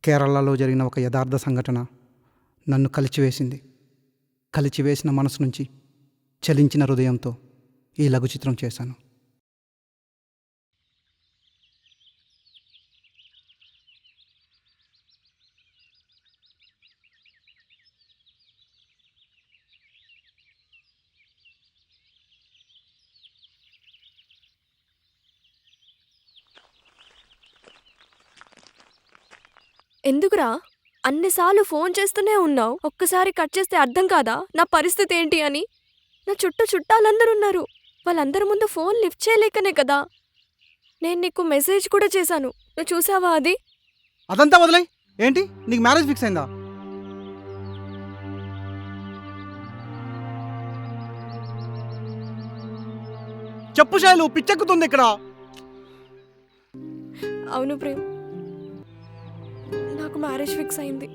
కేరళలో జరిగిన ఒక యథార్థ సంఘటన నన్ను కలిచివేసింది. కలిచివేసిన మనసు నుంచి చలించిన హృదయంతో ఈ లఘు చిత్రం చేశాను. ఎందుకురా అన్నిసార్లు ఫోన్ చేస్తూనే ఉన్నావు? ఒక్కసారి కట్ చేస్తే అర్థం కాదా నా పరిస్థితి ఏంటి అని? నా చుట్టాలందరూ ఉన్నారు. వాళ్ళందరి ముందు ఫోన్ లిఫ్ట్ చేయలేకనే కదా. నేను నీకు మెసేజ్ కూడా చేశాను, నువ్వు చూసావా అది? అదంతా వదిలేయ్. ఏంటి నీకు మ్యారేజ్ ఫిక్స్ అయిందా? చెప్పు శైలు, పిచ్చెక్కుతుంది ఇక్కడ. అవును ప్రేమ్, నాకు మ్యారేజ్ ఫిక్స్ అయింది.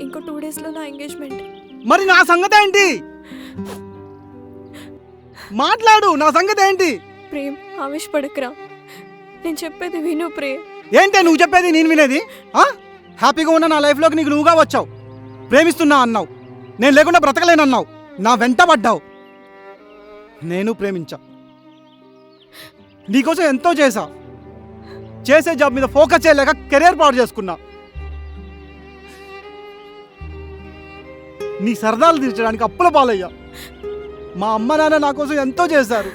ఇంకో 2 డేస్లో నా ఎంగేజ్మెంట్. మరి నా సంగతి ఏంటి? మాట్లాడు, నా సంగతి ఏంటి? ప్రేమ్, ఆవేశపడకురా, నేను చెప్పేది విను ప్రేమ్. ఏంటే నువ్వు చెప్పేది నేను వినేది? హ్యాపీగా ఉన్న నా లైఫ్లోకి నీకు నువ్వుగా వచ్చావు. ప్రేమిస్తున్నా అన్నావు, నేను లేకుండా బ్రతకలేనన్నావు, నా వెంట పడ్డావు. నేను ప్రేమించా, నీకోసం ఎంతో చేశా. చేసే జాబ్ మీద ఫోకస్ చేయలేక కెరీర్ పాడు చేసుకున్నా. నీ సరదాలు తీర్చడానికి అప్పుల పాలయ్యా. మా అమ్మ నాన్న నా కోసం ఎంతో చేశారు.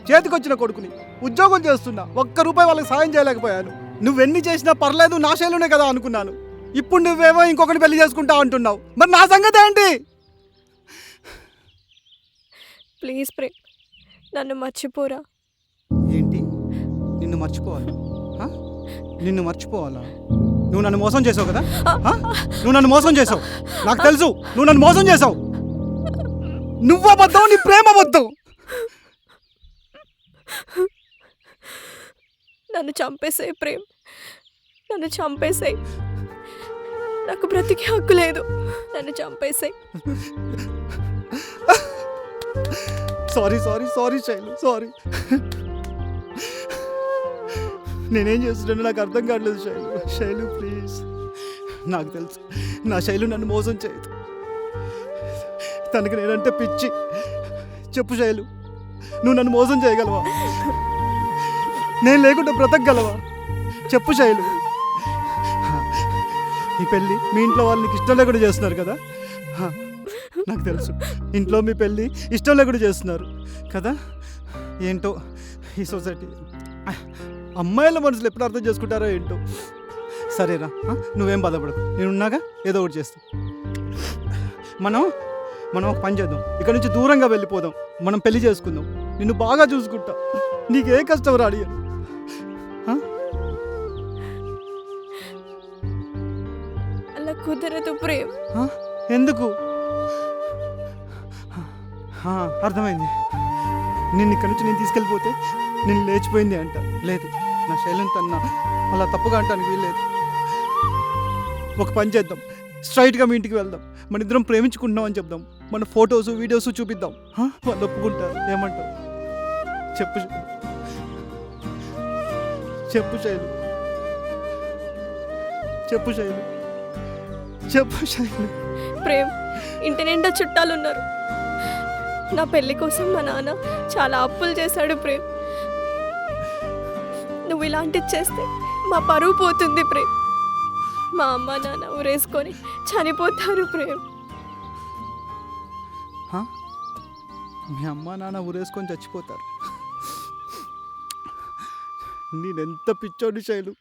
చేతికొచ్చిన కొడుకుని ఉద్యోగం చేస్తున్నా, ₹1 వాళ్ళకి సాయం చేయలేకపోయాను. నువ్వెన్ని చేసినా పర్లేదు, నా శైలునే కదా అనుకున్నాను. ఇప్పుడు నువ్వేమో ఇంకొకటి పెళ్లి చేసుకుంటా అంటున్నావు. మరి నా సంగతి ఏంటి? ప్లీజ్ ప్రేమ్, నన్ను మర్చిపోరా. ఏంటి నిన్ను మర్చిపోవాలా? నిన్ను మర్చిపోవాలా? నువ్వు నన్ను మోసం చేసావు కదా. నువ్వు నన్ను మోసం చేసావు, నాకు తెలుసు. నువ్వు నన్ను మోసం చేసావు. నువ్వు అబద్ధం, నీ ప్రేమ అబద్ధం. నన్ను చంపేసాయి ప్రేమ్, నన్ను చంపేసాయి. నాకు బ్రతికే హక్కు లేదు, నన్ను చంపేసాయి. Sorry sorry sorry Shailu, sorry. నేనేం చేస్తున్నాను నాకు అర్థం కావట్లేదు శైలు. శైలు ప్లీజ్, నాకు తెలుసు నా శైలు నన్ను మోసం చేయదు. తనకి నేనంటే పిచ్చి. చెప్పు శైలు, నువ్వు నన్ను మోసం చేయగలవా? నేను లేకుండా బ్రతకగలవా? చెప్పు శైలు. ఈ పెళ్ళి మీ ఇంట్లో వాళ్ళు నీకు ఇష్టం లేకుండా చేస్తున్నారు కదా. నాకు తెలుసు, ఇంట్లో మీ పెళ్ళి ఇష్టం లేకుండా చేస్తున్నారు కదా. ఏంటో ఈ సొసైటీ, అమ్మాయిల మనసులు ఎప్పుడు అర్థం చేసుకుంటారో ఏంటో. సరేరా, నువ్వేం బాధపడకు, నేనున్నాగా ఏదో ఒకటి చేస్తా. మనం ఒక పని చేద్దాం, ఇక్కడ నుంచి దూరంగా వెళ్ళిపోదాం. మనం పెళ్లి చేసుకుందాం, నిన్ను బాగా చూసుకుంటా, నీకే కష్టం రాడి. అలా కుదరదు ప్రేమ్. ఎందుకు? అర్థమైంది. నిన్ను ఇక్కడి నుంచి నేను తీసుకెళ్ళిపోతే నేను లేచిపోయింది అంట. లేదు, నా శైలిని తన్నా అలా తప్పుగా అంటానికి వీల్లేదు. ఒక పని చేద్దాం, స్ట్రైట్గా మీ ఇంటికి వెళ్దాం, మన ఇద్దరం ప్రేమించుకుంటున్నాం అని చెప్దాం. మన ఫొటోస్ వీడియోస్ చూపిద్దాం, వాళ్ళు ఒప్పుకుంటారు. ఏమంటావు? చెప్పు చెప్పు శైలు, చెప్పు శైలు, చెప్పు శైలు. ప్రేమ్, ఇంటి నిండా చుట్టాలున్నారు. నా పెళ్లి కోసం మా నాన్న చాలా అప్పులు చేశాడు ప్రేమ్. నువ్వు ఇలాంటిది చేస్తే మా పరువు పోతుంది ప్రేమ్. మా అమ్మ నాన్న ఊరేసుకొని చనిపోతారు ప్రేమ్. మీ అమ్మ నాన్న ఊరేసుకొని చచ్చిపోతారు? నేనెంత పిచ్చోడి శైలు.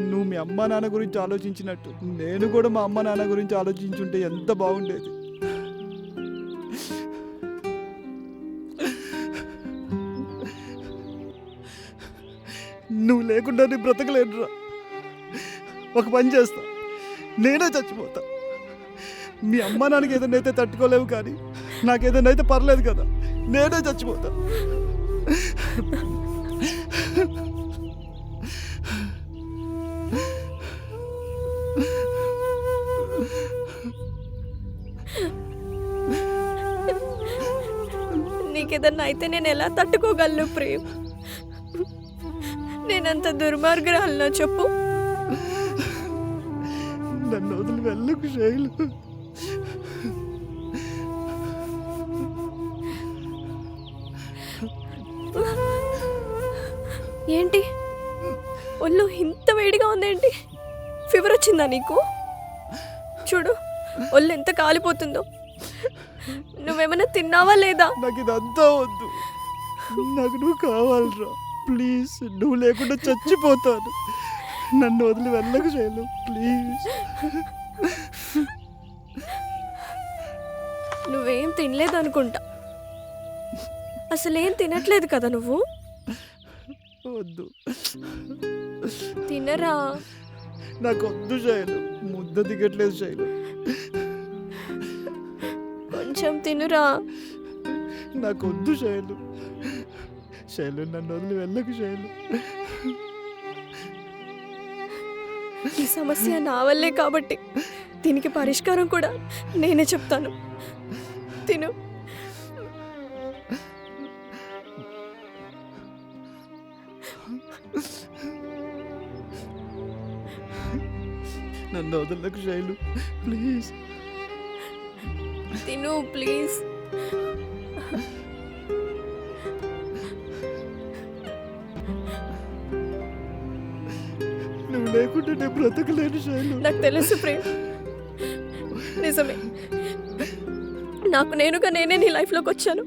నువ్వు మీ అమ్మ నాన్న గురించి ఆలోచించినట్టు నేను కూడా మా అమ్మ నాన్న గురించి ఆలోచించుంటే ఎంత బాగుండేది. నువ్వు లేకుండా నీ బ్రతకలేనురా. ఒక పని చేస్తా, నేనే చచ్చిపోతా. మీ అమ్మ నాన్నకి ఏదైనా అయితే తట్టుకోలేవు, కానీ నాకేదైనా అయితే పర్లేదు కదా. నేనే చచ్చిపోతా. నీకేదన్నా అయితే నేను ఎలా తట్టుకోగలను ప్రేమ్? నేనంత దుర్మార్గురాలనా చెప్పు? నన్ను వదిలి వెళ్ళకు శైలు. ఏంటి ఒళ్ళు ఇంత వేడిగా ఉందేంటి? ఫీవర్ వచ్చిందా నీకు? చూడు ఒళ్ళు ఎంత కాలిపోతుందో. నువ్వేమైనా తిన్నావా లేదా? నాకు ఇదంతా వద్దు, నాకు నువ్వు కావాలరా. ప్లీజ్, నువ్వు లేకుండా చచ్చిపోతాను. నన్ను వదిలి వెళ్ళకు శైలు, ప్లీజ్. నువ్వేం తినలేదు అనుకుంటా. అసలేం తినట్లేదు కదా నువ్వు? వద్దు, తినరా. నాకు వద్దు శైలు, ముద్ద దిగట్లేదు శైలు. కొంచెం తినురా. నాకు వద్దు శైలు. శైలు, నన్ను వదిలి వెళ్ళకు శైలు. ఈ సమస్య నా వల్లే కాబట్టి దీనికి పరిష్కారం కూడా నేనే చెప్తాను. తిను. నన్ను వదలకు శైలు, ప్లీజ్. తిను ప్లీజ్. నువ్వు లేకుంటే నేను బ్రతకలేను శైలు. నాకు తెలుసు ప్రేమ్, నిజమే. నాకు నేనుగా నేనే నీ లైఫ్లోకి వచ్చాను.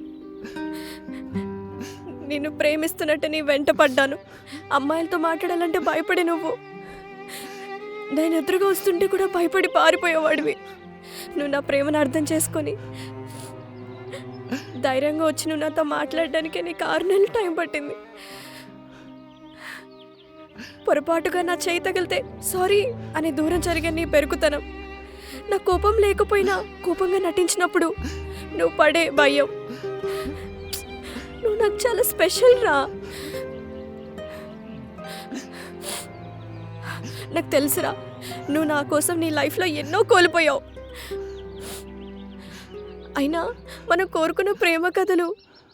నిన్ను ప్రేమిస్తున్నట్టు నీ వెంట పడ్డాను. అమ్మాయిలతో మాట్లాడాలంటే భయపడి నువ్వు నేను ఎదురుగా వస్తుంటే కూడా భయపడి పారిపోయేవాడివి. నువ్వు నా ప్రేమను అర్థం చేసుకొని ధైర్యంగా వచ్చి నువ్వు నాతో మాట్లాడడానికి నీకు 6 నెలలు టైం పట్టింది. పొరపాటుగా నా చేయి తగిలితే సారీ అని దూరం జరిగే నీ పెరుగుతనం, నా కోపం లేకపోయినా కోపంగా నటించినప్పుడు నువ్వు పడే భయం, నువ్వు నాకు చాలా స్పెషల్ రా. నాకు తెలుసురా, నువ్వు నా కోసం నీ లైఫ్లో ఎన్నో కోల్పోయావు. అయినా మనం కోరుకున్న ప్రేమ కథలు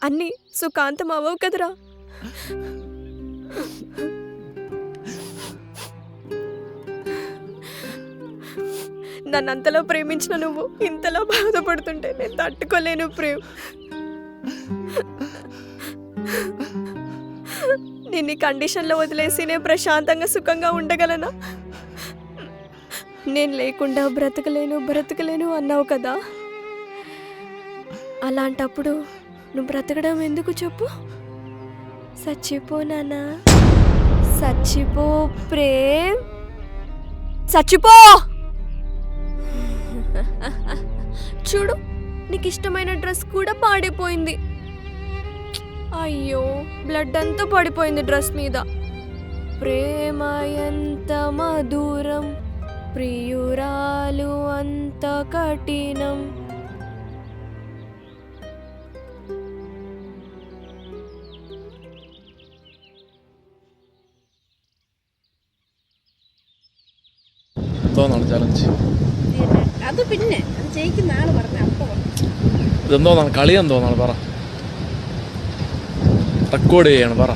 అన్నీ సుఖాంతం అవ్వవు కదరా. నన్నంతలో ప్రేమించిన నువ్వు ఇంతలా బాధపడుతుంటే నేను తట్టుకోలేను ప్రేమ్. నిన్ను కండిషన్లో వదిలేసి నేను ప్రశాంతంగా సుఖంగా ఉండగలనా? నేను లేకుండా బ్రతకలేను అన్నావు కదా. అలాంటప్పుడు నువ్వు బ్రతకడం ఎందుకు చెప్పు? చచ్చిపో నాన్నా, చచ్చిపో ప్రేమ్, చచ్చిపో. చూడు, నీకు ఇష్టమైన డ్రెస్ కూడా పాడిపోయింది. అయ్యో, బ్లడ్ అంతా పడిపోయింది డ్రెస్ మీద. ప్రేమ ఎంత మధురం, ప్రియురాలు అంత కఠినం. എന്തോന്നാണ് ചലഞ്ച്? അത് പിന്നെ അത് ജയിക്കുന്ന ആള് പറഞ്ഞ അപ്പൊ ഇതെന്തോന്നാണ് കളി? എന്തോന്നാണ് പറ, റെക്കോർഡ് ചെയ്യാണ് പറ.